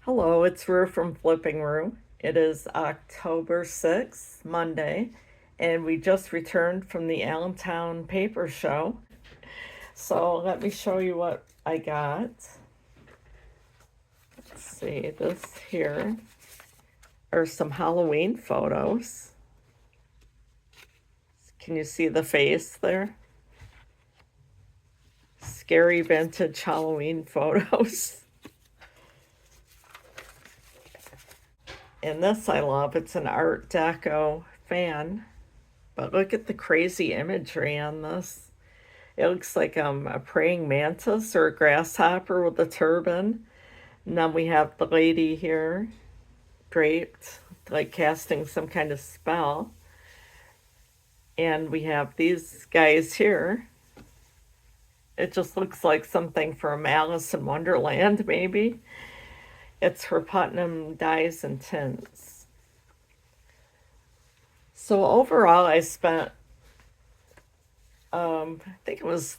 Hello, it's Rue from Flipping Rue. It is October 6th, Monday, and we just returned from the Allentown paper show. So let me show you what I got. Let's see, this here are some Halloween photos. Can you see the face there? Scary vintage Halloween photos. And this I love. It's an Art Deco fan. But look at the crazy imagery on this. It looks like a praying mantis or a grasshopper with a turban. And then we have the lady here draped, like casting some kind of spell. And we have these guys here. It just looks like something from Alice in Wonderland, maybe. It's for Putnam Dyes and Tints. So overall, I spent, I think it was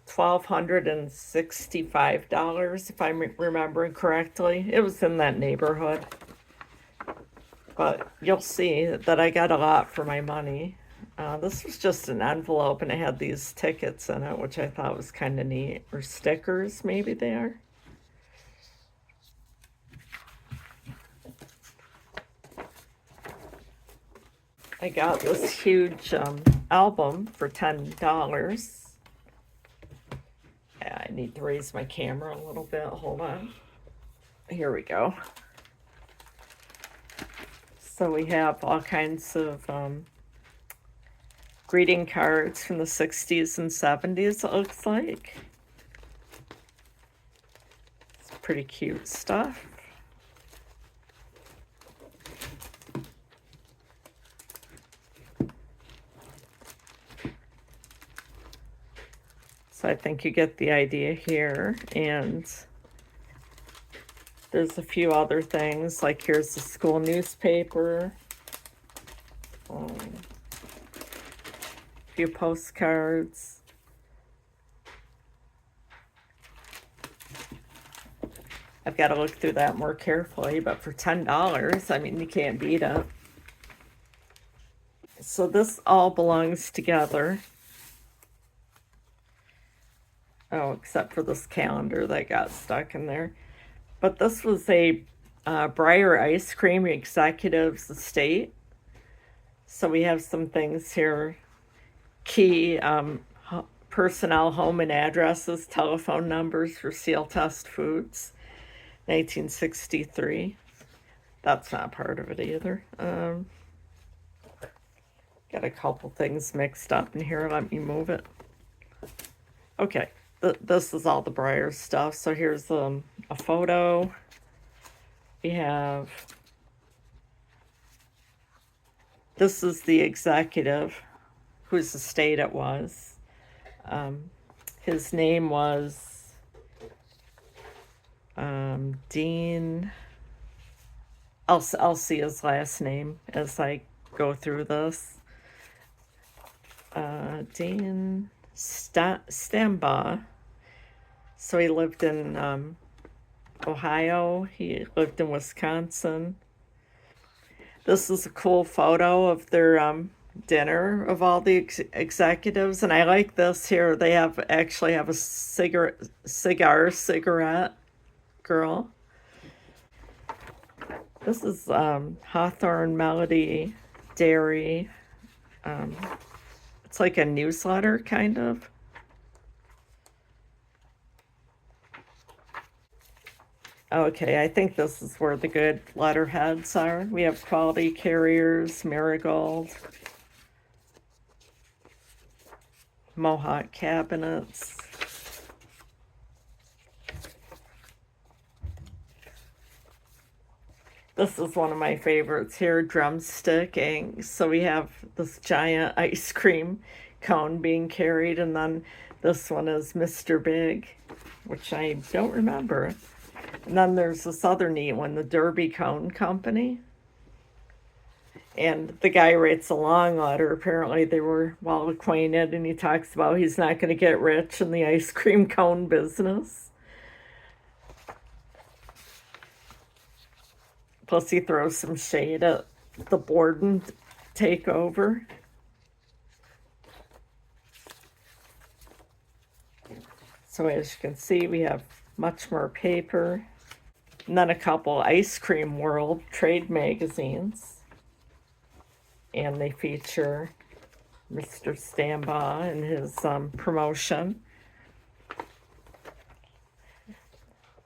$1,265, if I'm remembering correctly. It was in that neighborhood. But you'll see that I got a lot for my money. This was just an envelope and it had these tickets in it, which I thought was kind of neat. Or stickers, maybe they are. I got this huge album for $10. Yeah, I need to raise my camera a little bit. Hold on. Here we go. So we have all kinds of greeting cards from the 60s and 70s, it looks like. It's pretty cute stuff. So I think you get the idea here. And there's a few other things, like here's the school newspaper. A few postcards. I've got to look through that more carefully, but for $10, I mean, you can't beat it. So this all belongs together. Oh, except for this calendar that got stuck in there. But this was a Breyer Ice Cream Executives Estate. So we have some things here. Key personnel, home and addresses, telephone numbers for Seal Test Foods, 1963. That's not part of it either. Got a couple things mixed up in here. Let me move it. Okay. This is all the Breyer stuff. So here's a photo. We have, this is the executive whose estate it was. His name was Dean. I'll see his last name as I go through this. Dean Stambaugh. So he lived in Ohio. He lived in Wisconsin. This is a cool photo of their dinner of all the executives, and I like this here. They actually have a cigarette girl. This is Hawthorne Melody Dairy. It's like a newsletter, kind of. Okay, I think this is where the good letterheads are. We have Quality Carriers, Marigold, Mohawk Cabinets. This is one of my favorites here, Drumstick Inc. So we have this giant ice cream cone being carried, and then this one is Mr. Big, which I don't remember. And then there's this other neat one, the Derby Cone Company. And the guy writes a long letter. Apparently, they were well acquainted, and he talks about he's not going to get rich in the ice cream cone business. Plus, he throws some shade at the Borden takeover. So, as you can see, we have much more paper. And then a couple Ice Cream World trade magazines. And they feature Mr. Stambaugh and his promotion.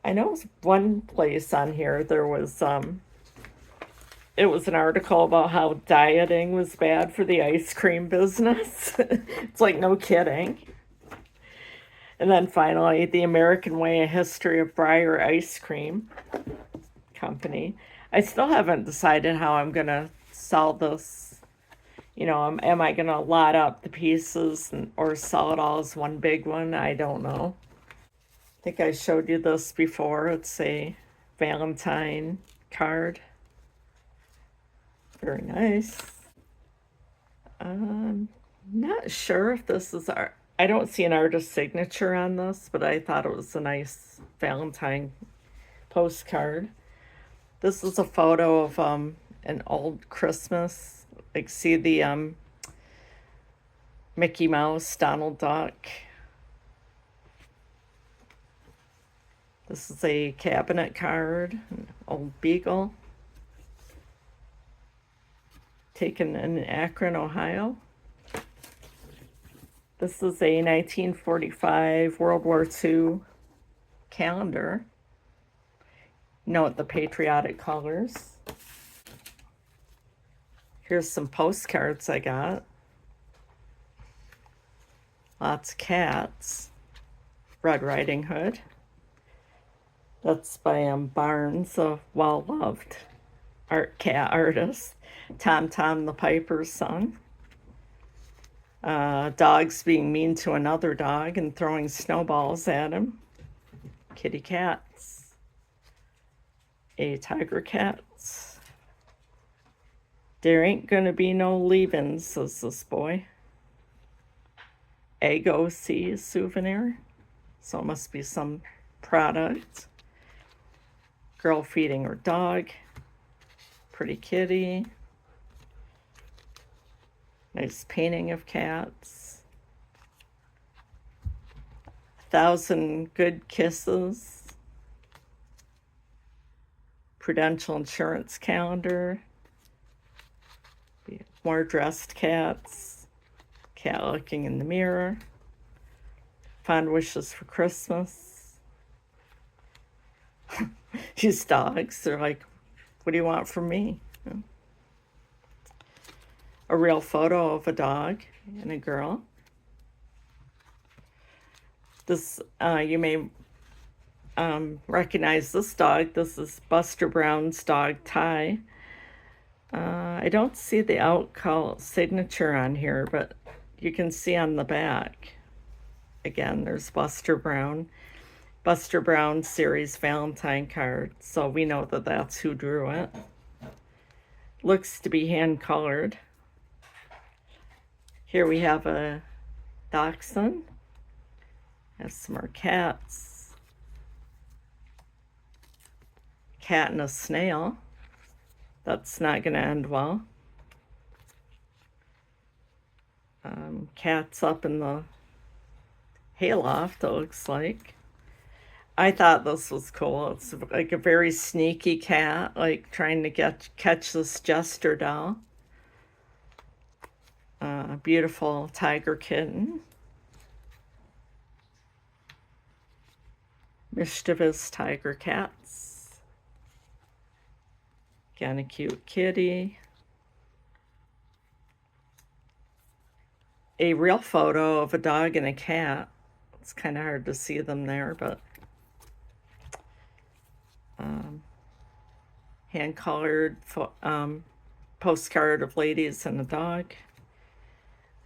I know one place on here there was it was an article about how dieting was bad for the ice cream business. It's like no kidding. And then finally, the American Way: A History of Breyer Ice Cream Company. I still haven't decided how I'm gonna sell this. You know, am I gonna lot up the pieces or sell it all as one big one? I don't know. I think I showed you this before. It's a Valentine card. Very nice. Not sure if this is art. I don't see an artist signature on this, but I thought it was a nice Valentine postcard. This is a photo of an old Christmas. Like, see the Mickey Mouse, Donald Duck. This is a cabinet card, an old beagle. Taken in Akron, Ohio. This is a 1945 World War II calendar. Note the patriotic colors. Here's some postcards I got. Lots of cats. Red Riding Hood. That's by Barnes, a well-loved cat artist. Tom Tom the Piper's son. Dogs being mean to another dog and throwing snowballs at him. Kitty cats. A tiger cats. There ain't gonna be no leavin', says this boy. Eggo Sea souvenir. So it must be some product. Girl feeding her dog. Pretty kitty. Nice painting of cats. 1,000 good kisses. Prudential Insurance calendar. More dressed cats. Cat looking in the mirror. Fond wishes for Christmas. These dogs, they're like, what do you want from me? A real photo of a dog and a girl. This, you may recognize this dog. This is Buster Brown's dog, Ty. I don't see the out-call signature on here, but you can see on the back. Again, there's Buster Brown. Buster Brown series Valentine card. So we know that that's who drew it. Looks to be hand-colored. Here we have a dachshund. Has some more cats. Cat and a snail. That's not going to end well. Cat's up in the hayloft, it looks like. I thought this was cool. It's like a very sneaky cat, like trying to catch this jester doll. Beautiful tiger kitten. Mischievous tiger cats. Again, a cute kitty. A real photo of a dog and a cat. It's kind of hard to see them there, but hand-colored postcard of ladies and a dog.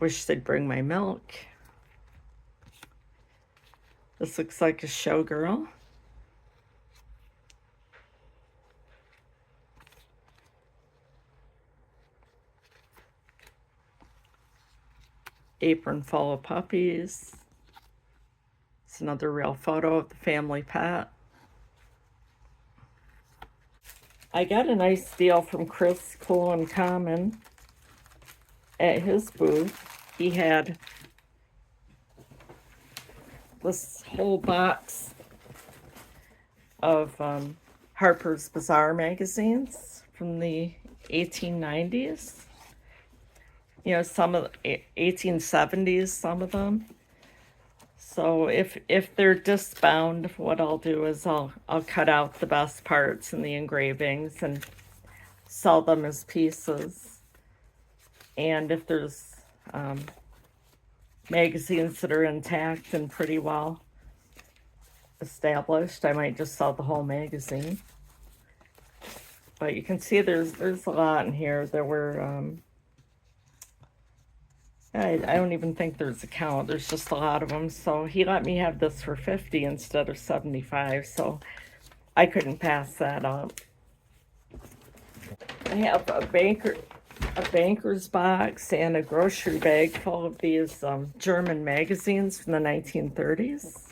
Wish they'd bring my milk. This looks like a showgirl. apron full of puppies. It's another real photo of the family pet. I got a nice deal from Chris Cool and Common at his booth. He had this whole box of Harper's Bazaar magazines from the 1890s. You know, some of the 1870s, some of them. So if they're discbound, what I'll do is I'll cut out the best parts and the engravings and sell them as pieces. And if there's magazines that are intact and pretty well established, I might just sell the whole magazine. But you can see there's a lot in here. There were I don't even think there's a count. There's just a lot of them. So he let me have this for 50 instead of 75. So I couldn't pass that up. I have a banker's box and a grocery bag full of these German magazines from the 1930s.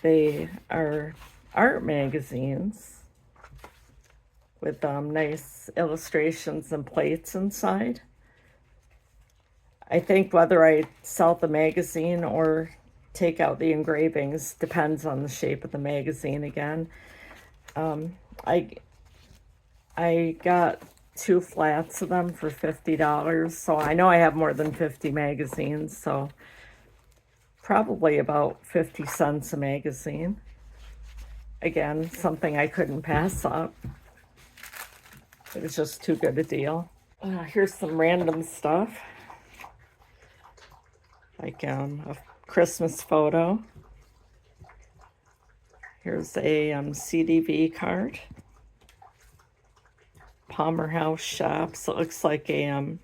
They are art magazines with nice illustrations and plates inside. I think whether I sell the magazine or take out the engravings depends on the shape of the magazine again. I got 2 flats of them for $50, so I know I have more than 50 magazines, so probably about 50 cents a magazine. Again, something I couldn't pass up. It was just too good a deal. Here's some random stuff. Like a Christmas photo. Here's a CDV card. Palmer House Shops. It looks like a, I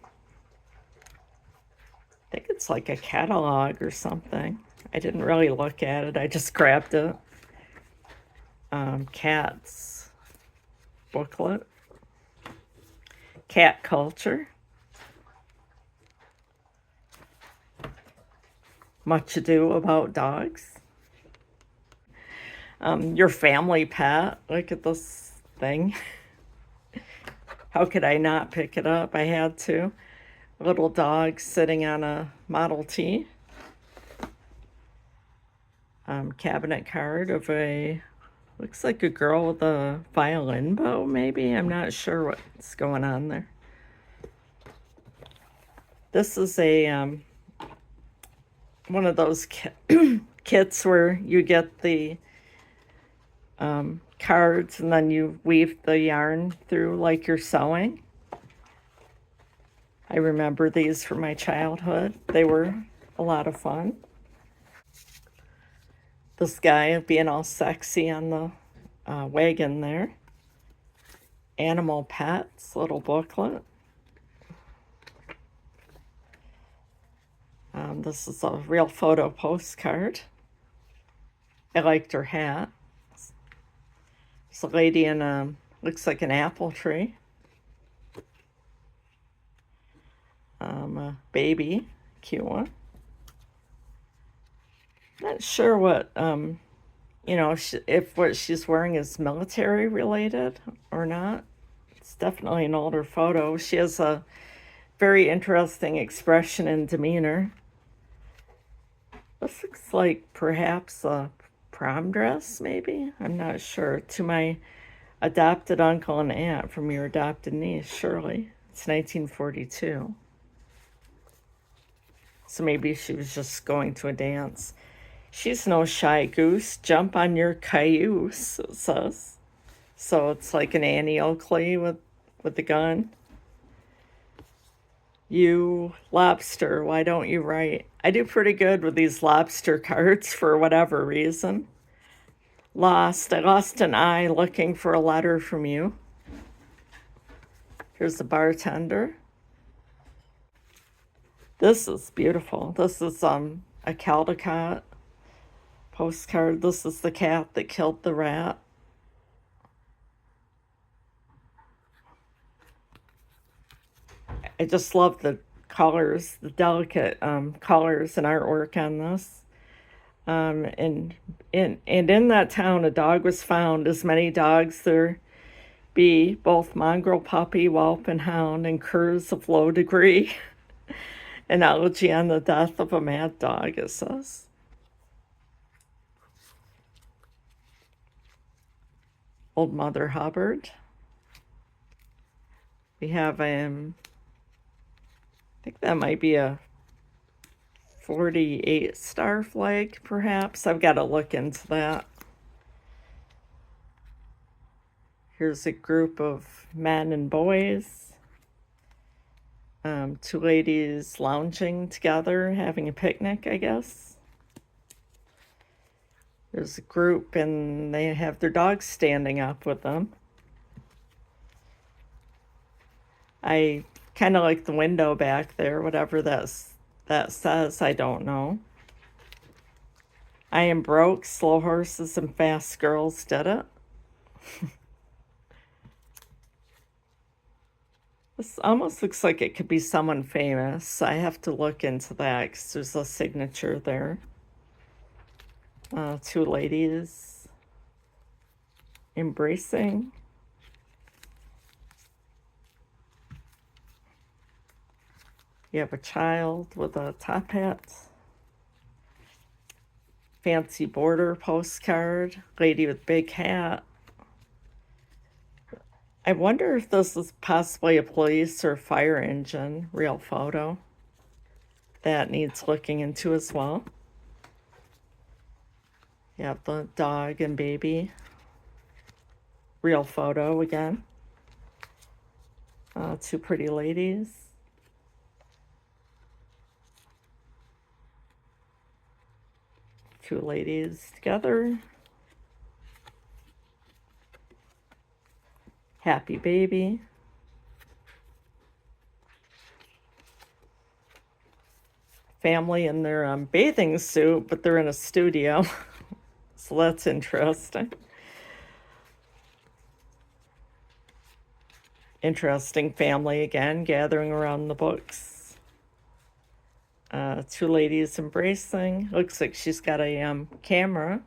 think it's like a catalog or something. I didn't really look at it. I just grabbed it. Cats booklet. Cat culture. Much Ado About Dogs. Your family pet. Look at this thing. How could I not pick it up? I had to. Little dog sitting on a Model T. Cabinet card of a, looks like a girl with a violin bow, maybe. I'm not sure what's going on there. This is a one of those kits where you get the cards and then you weave the yarn through like you're sewing. I remember these from my childhood. They were a lot of fun. This guy being all sexy on the wagon there. Animal Pets, little booklet. This is a real photo postcard. I liked her hat. It's a lady in a, looks like an apple tree. A baby, cute one. Not sure what, you know, if what she's wearing is military related or not. It's definitely an older photo. She has a very interesting expression and demeanor. This looks like perhaps a prom dress, maybe? I'm not sure. To my adopted uncle and aunt from your adopted niece, Shirley. It's 1942. So maybe she was just going to a dance. She's no shy goose. Jump on your cayuse, it says. So it's like an Annie Oakley with the gun. You lobster, why don't you write? I do pretty good with these lobster cards for whatever reason. Lost. I lost an eye looking for a letter from you. Here's the bartender. This is beautiful. This is a Caldecott postcard. This is the cat that killed the rat. I just love the colors, the delicate colors and artwork on this. And in that town, a dog was found, as many dogs there be, both mongrel, puppy, whelp, and hound, and curs of low degree. An elegy on the death of a mad dog, it says. Old Mother Hubbard. We have, I think that might be a 48 star flag, perhaps. I've got to look into that. Here's a group of men and boys. Two ladies lounging together, having a picnic, I guess. There's a group and they have their dogs standing up with them. I kind of like the window back there, whatever that says, I don't know. I am broke, slow horses and fast girls did it. This almost looks like it could be someone famous. I have to look into that because there's a signature there. Two ladies embracing. You have a child with a top hat. Fancy border postcard. Lady with big hat. I wonder if this is possibly a police or fire engine real photo. That needs looking into as well. You have the dog and baby. Real photo again. Two pretty ladies. Two ladies together. Happy baby. Family in their bathing suit, but they're in a studio. So that's interesting. Interesting family again, gathering around the books. Two ladies embracing. Looks like she's got a camera.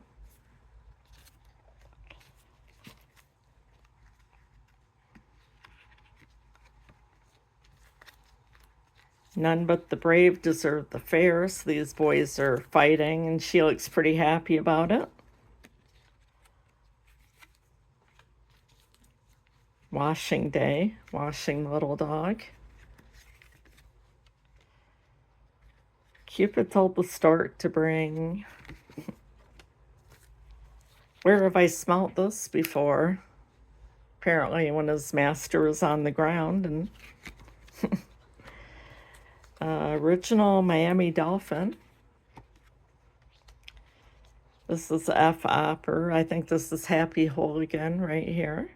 None but the brave deserve the fair. So these boys are fighting, and she looks pretty happy about it. Washing day, washing the little dog. Cupid told the stork to bring. Where have I smelt this before? Apparently when his master was on the ground. And original Miami Dolphin. This is F. Opper. I think this is Happy Hooligan right here.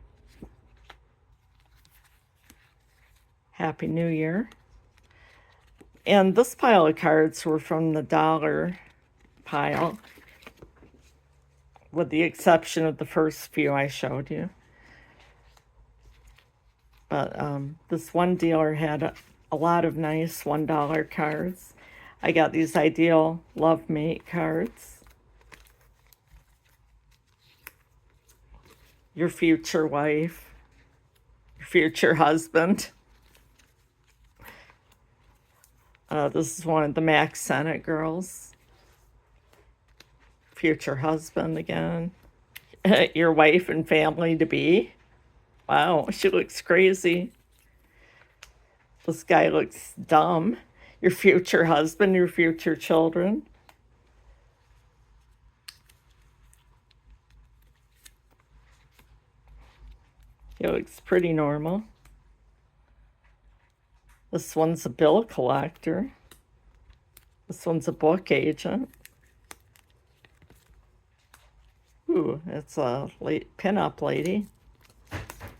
Happy New Year. And this pile of cards were from the dollar pile, with the exception of the first few I showed you. But this one dealer had a lot of nice $1 cards. I got these ideal love mate cards. Your future wife, your future husband. This is one of the Max Sennett girls. Future husband again. Your wife and family to be. Wow, she looks crazy. This guy looks dumb. Your future husband, your future children. He looks pretty normal. This one's a bill collector. This one's a book agent. Ooh, it's a pin-up lady.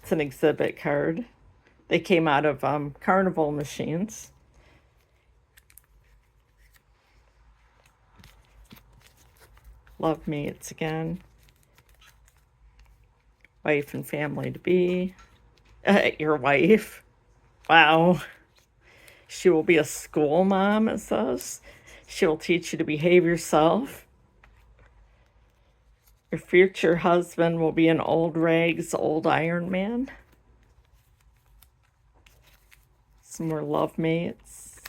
It's an exhibit card. They came out of carnival machines. Love mates again. Wife and family to be. Your wife. Wow. She will be a school mom, it says. She'll teach you to behave yourself. Your future husband will be an old rags, old Iron Man. Some more love mates.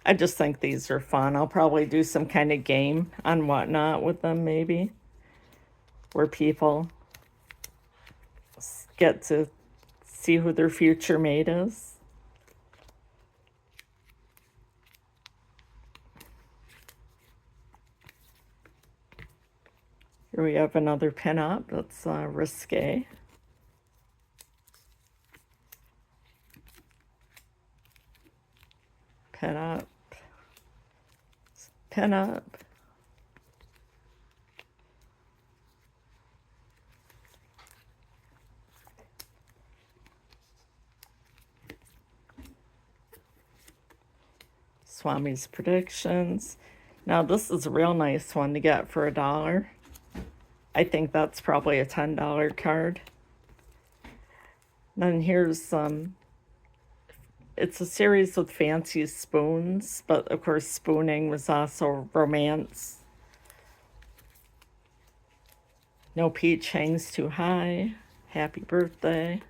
I just think these are fun. I'll probably do some kind of game on Whatnot with them, maybe, where people get to see who their future mate is. Here we have another pinup that's risque. Pinup. Pinup. Swami's predictions. Now this is a real nice one to get for $1. I think that's probably a $10 card. Then here's it's a series with fancy spoons, but of course spooning was also romance. No peach hangs too high. Happy birthday.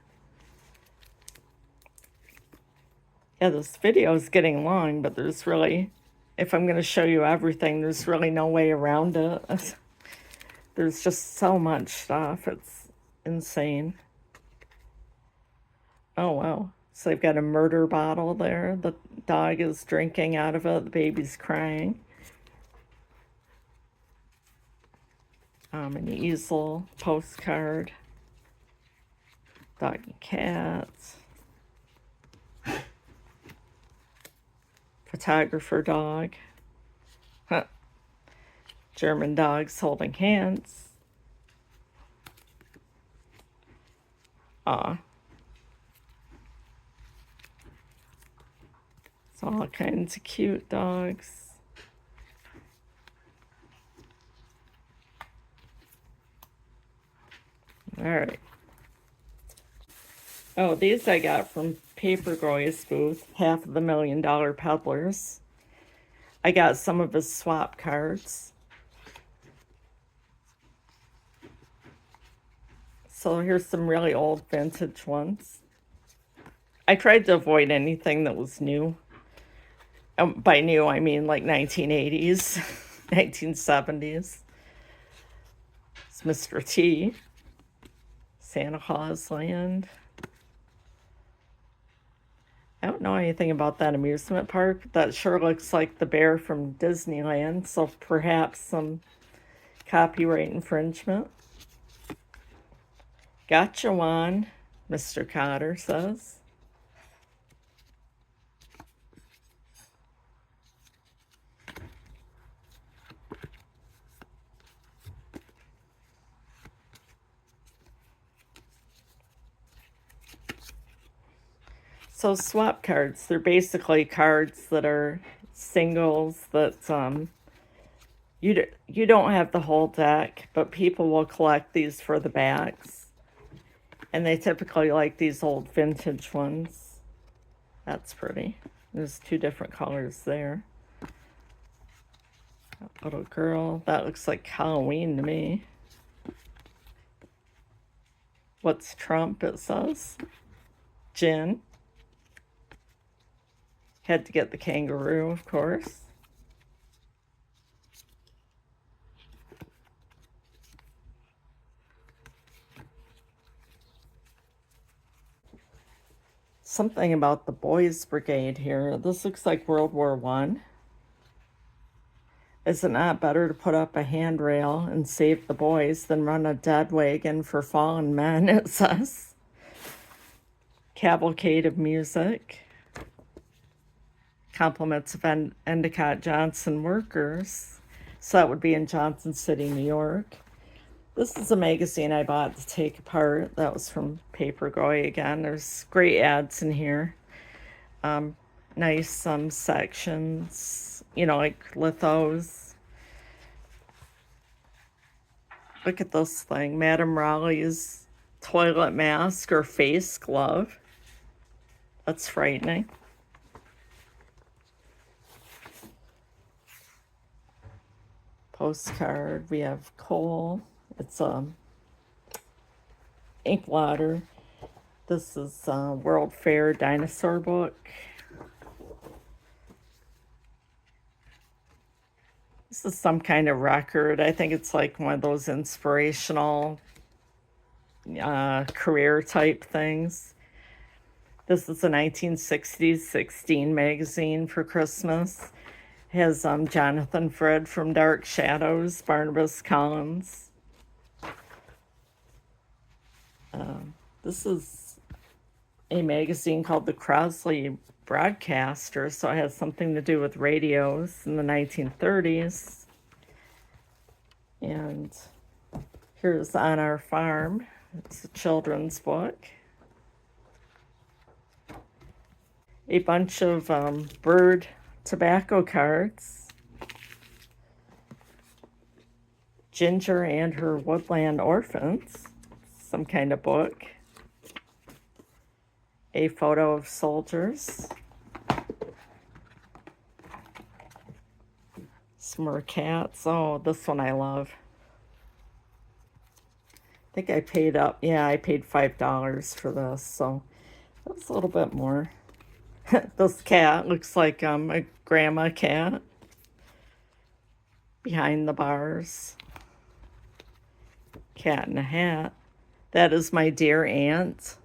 Yeah, this video is getting long, but there's really, if I'm going to show you everything, there's really no way around it. There's just so much stuff. It's insane. Oh, wow. So they've got a murder bottle there. The dog is drinking out of it. The baby's crying. An easel, postcard. Dog and cats. Photographer dog. Huh. German dogs holding hands. Aw. It's all kinds of cute dogs. All right. Oh, these I got from Paperboy's booth, half of the $1 Million Peddlers. I got some of his swap cards. So here's some really old vintage ones. I tried to avoid anything that was new. By new, I mean like 1980s, 1970s. It's Mr. T. Santa Claus Land. I don't know anything about that amusement park. That sure looks like the bear from Disneyland, so perhaps some copyright infringement. Gotcha one, Mr. Cotter says. So swap cards, they're basically cards that are singles that you don't have the whole deck, but people will collect these for the backs. And they typically like these old vintage ones. That's pretty. There's two different colors there. A little girl. That looks like Halloween to me. What's Trump, it says. Gin. Had to get the kangaroo, of course. Something about the Boys Brigade here. This looks like World War I. Is it not better to put up a handrail and save the boys than run a dead wagon for fallen men, it says. Cavalcade of music. Compliments of Endicott Johnson workers. So that would be in Johnson City, New York. This is a magazine I bought to take apart. That was from Paperboy again. There's great ads in here. Nice sections, you know, like lithos. Look at this thing. Madame Raleigh's toilet mask or face glove. That's frightening. Postcard. We have coal. It's ink blotter. This is World Fair dinosaur book. This is some kind of record. I think it's like one of those inspirational career type things. This is a 1960s 16 magazine for Christmas. It has Jonathan Fred from Dark Shadows, Barnabas Collins. This is a magazine called the Crosley Broadcaster, so it has something to do with radios in the 1930s. And here's On Our Farm. It's a children's book. A bunch of bird tobacco cards. Ginger and Her Woodland Orphans. Some kind of book. A photo of soldiers. Some more cats. Oh, this one I love. I think I paid I paid $5 for this, so that's a little bit more. This cat looks like a grandma cat behind the bars. Cat in a hat. That is my dear aunt.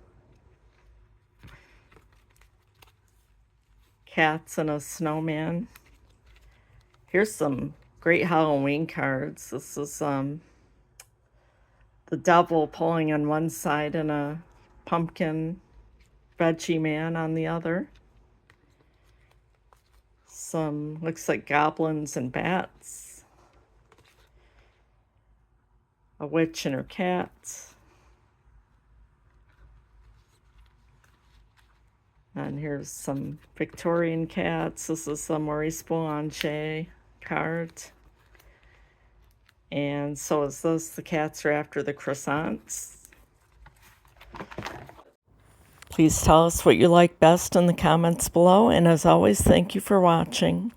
Cats and a snowman. Here's some great Halloween cards. This is the devil pulling on one side and a pumpkin veggie man on the other. Some looks like goblins and bats. A witch and her cat. And here's some Victorian cats. This is some Maurice Boulanger card. And so is this. The cats are after the croissants. Please tell us what you like best in the comments below. And as always, thank you for watching.